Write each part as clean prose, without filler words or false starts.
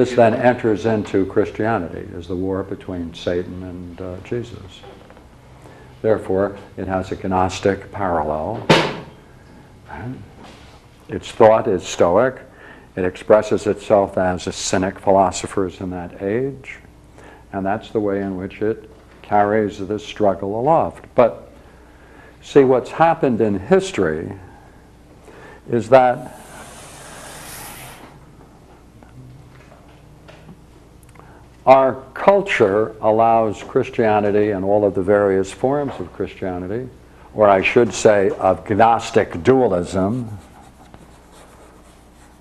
This then enters into Christianity as the war between Satan and Jesus. Therefore, it has a Gnostic parallel. Its thought is Stoic. It expresses itself as a cynic philosophers in that age. And that's the way in which it carries this struggle aloft. But see, what's happened in history is that our culture allows Christianity and all of the various forms of Christianity, or I should say of Gnostic dualism,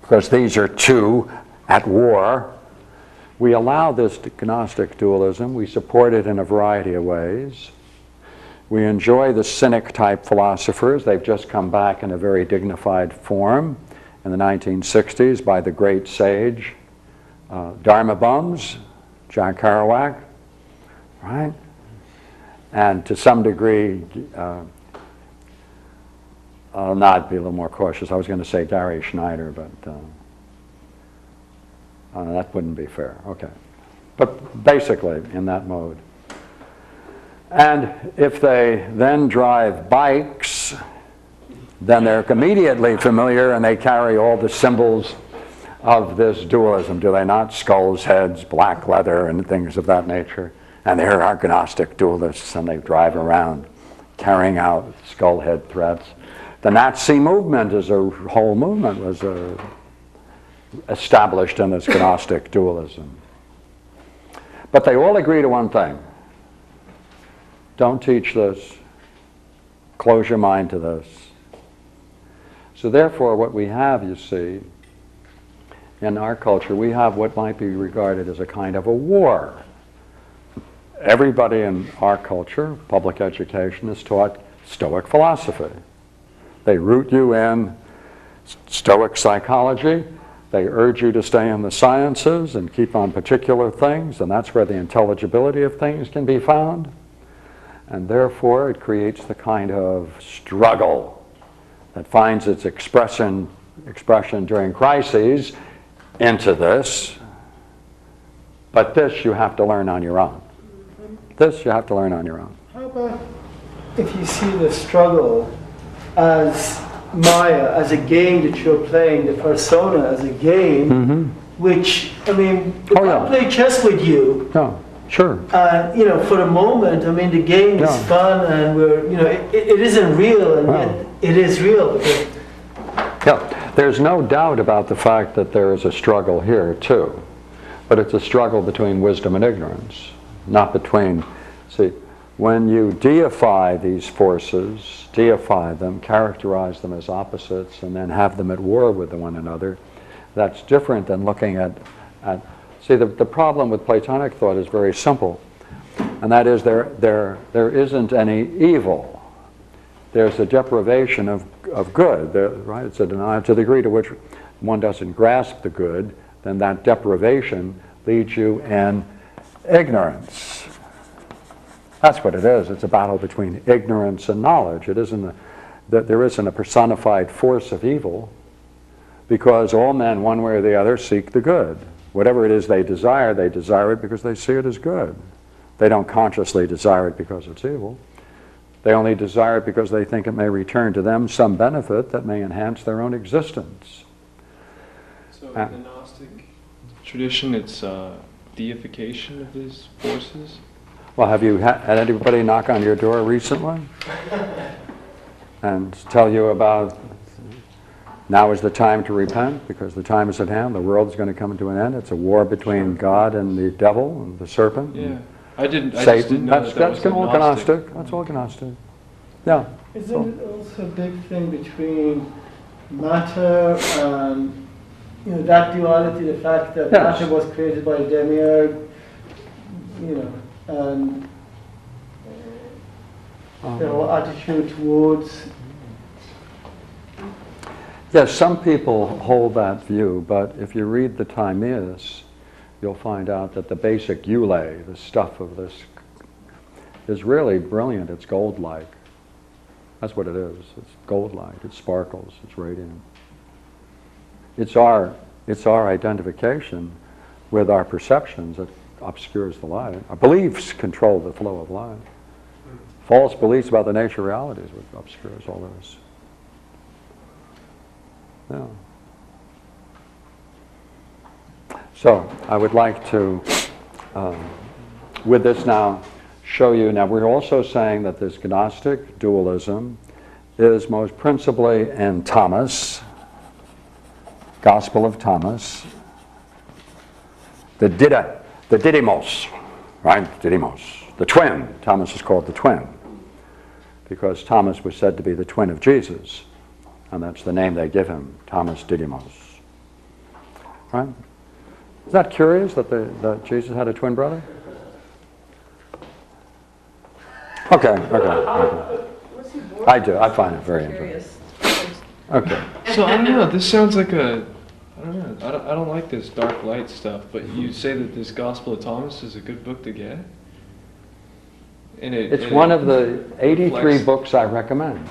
because these are two at war. We allow this Gnostic dualism. We support it in a variety of ways. We enjoy the cynic-type philosophers. They've just come back in a very dignified form in the 1960s by the great sage Dharma Bums, Jack Kerouac, right? And to some degree, I'll not be a little more cautious. I was going to say Gary Schneider, but that wouldn't be fair. Okay. But basically, in that mode. And if they then drive bikes, then they're immediately familiar and they carry all the symbols of this dualism, do they not? Skulls, heads, black leather, and things of that nature. And they're our Gnostic dualists, and they drive around carrying out skull head threats. The Nazi movement as a whole movement was established in this Gnostic dualism. But they all agree to one thing. Don't teach this. Close your mind to this. So therefore, what we have, you see, in our culture, we have what might be regarded as a kind of a war. Everybody in our culture, public education, is taught Stoic philosophy. They root you in Stoic psychology. They urge you to stay in the sciences and keep on particular things, and that's where the intelligibility of things can be found. And therefore, it creates the kind of struggle that finds its expression during crises into this. But this you have to learn on your own. This you have to learn on your own. How about if you see the struggle as Maya, as a game that you're playing, the persona as a game, which, I mean, if I play chess with you, sure. You know, for a moment, I mean, the game is fun, and we're, you know, it isn't real, and yet it is real. Yeah, there's no doubt about the fact that there is a struggle here too, but it's a struggle between wisdom and ignorance, not between. See, when you deify these forces, deify them, characterize them as opposites, and then have them at war with one another, that's different than looking at see, the problem with Platonic thought is very simple, and that is there isn't any evil. There's a deprivation of good, right? It's a denial. To the degree to which one doesn't grasp the good, then that deprivation leads you in ignorance. That's what it is. It's a battle between ignorance and knowledge. It isn't that there isn't a personified force of evil, because all men, one way or the other, seek the good. Whatever it is they desire it because they see it as good. They don't consciously desire it because it's evil. They only desire it because they think it may return to them some benefit that may enhance their own existence. So in the Gnostic tradition, it's deification of these forces? Well, have you had anybody knock on your door recently and tell you about now is the time to repent because the time is at hand, the world is going to come to an end, it's a war between God and the devil and the serpent? Yeah. I just Satan. didn't know That's all Gnostic. That's all Gnostic. Yeah. Isn't it also a big thing between matter and, you know, that duality, the fact that matter was created by a demiurge, you know, and their whole attitude towards. Yes, some people hold that view, but if you read the Timaeus, you'll find out that the basic eulay, the stuff of this, is really brilliant. It's gold-like. That's what it is. It's gold-like. It sparkles. It's radiant. It's our identification with our perceptions, it obscures the light. Our beliefs control the flow of light. False beliefs about the nature of reality is what obscures all this. Yeah. So I would like to, with this now, show you. Now we're also saying that this Gnostic dualism is most principally in Thomas, Gospel of Thomas, the Didymos, right? Didymos, the twin. Thomas is called the twin because Thomas was said to be the twin of Jesus, and that's the name they give him, Thomas Didymos. Right? Is that curious that Jesus had a twin brother? Okay. I do. I find it very interesting. Okay. So I don't know. This sounds like I don't know. I don't like this dark light stuff. But you say that this Gospel of Thomas is a good book to get. And it's one of the 83 books I recommend.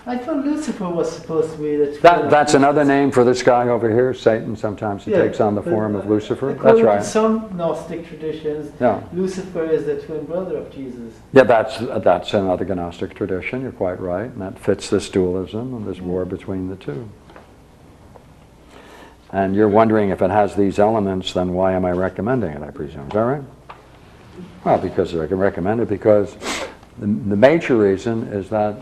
I thought Lucifer was supposed to be the... That's another name for this guy over here, Satan. Sometimes he takes on the form of Lucifer. That's right. In some Gnostic traditions, Lucifer is the twin brother of Jesus. Yeah, that's another Gnostic tradition. You're quite right. And that fits this dualism and this war between the two. And you're wondering if it has these elements, then why am I recommending it, I presume. Is that right? Well, because I can recommend it because the major reason is that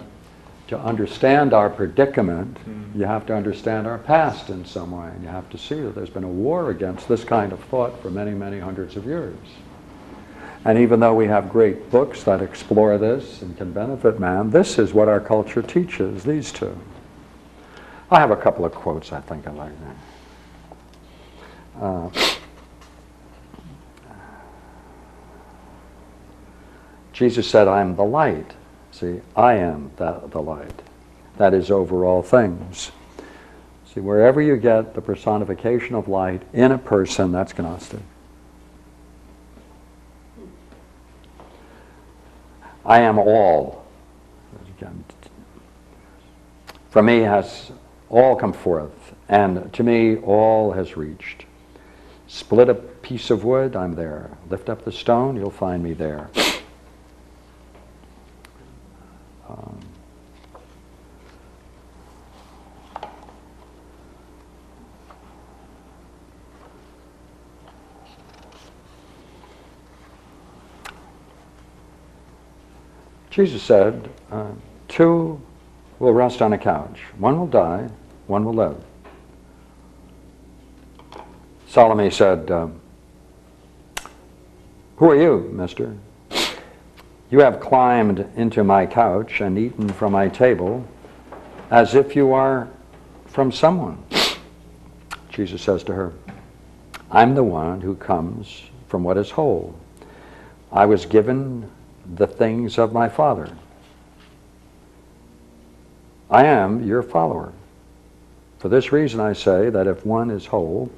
to understand our predicament, you have to understand our past in some way. And you have to see that there's been a war against this kind of thought for many, many hundreds of years. And even though we have great books that explore this and can benefit man, this is what our culture teaches, these two. I have a couple of quotes I think I like that. Jesus said, I am the light. See, I am the light. That is over all things. See, wherever you get the personification of light in a person, that's Gnostic. I am all. From me has all come forth, and to me all has reached. Split a piece of wood, I'm there. Lift up the stone, you'll find me there. Jesus said, two will rest on a couch. One will die, one will live. Salome said, who are you, mister? You have climbed into my couch and eaten from my table as if you are from someone. Jesus says to her, I'm the one who comes from what is whole. I was given the things of my Father. I am your follower. For this reason I say that if one is whole,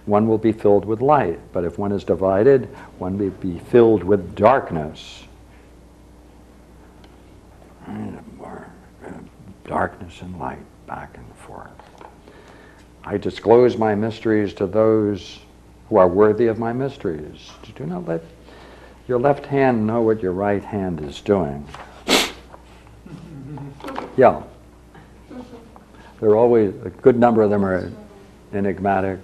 one will be filled with light. But if one is divided, one will be filled with darkness. Darkness and light, back and forth. I disclose my mysteries to those who are worthy of my mysteries. Do not let your left hand know what your right hand is doing. Yeah. There are always, a good number of them are enigmatic,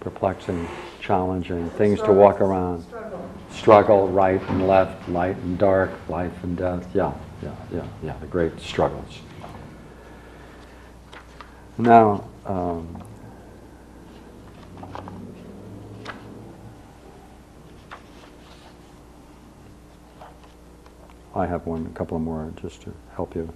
perplexing, challenging, things to walk around. Struggle, right and left, light and dark, life and death. Yeah, the great struggles. Now, I have a couple more just to help you.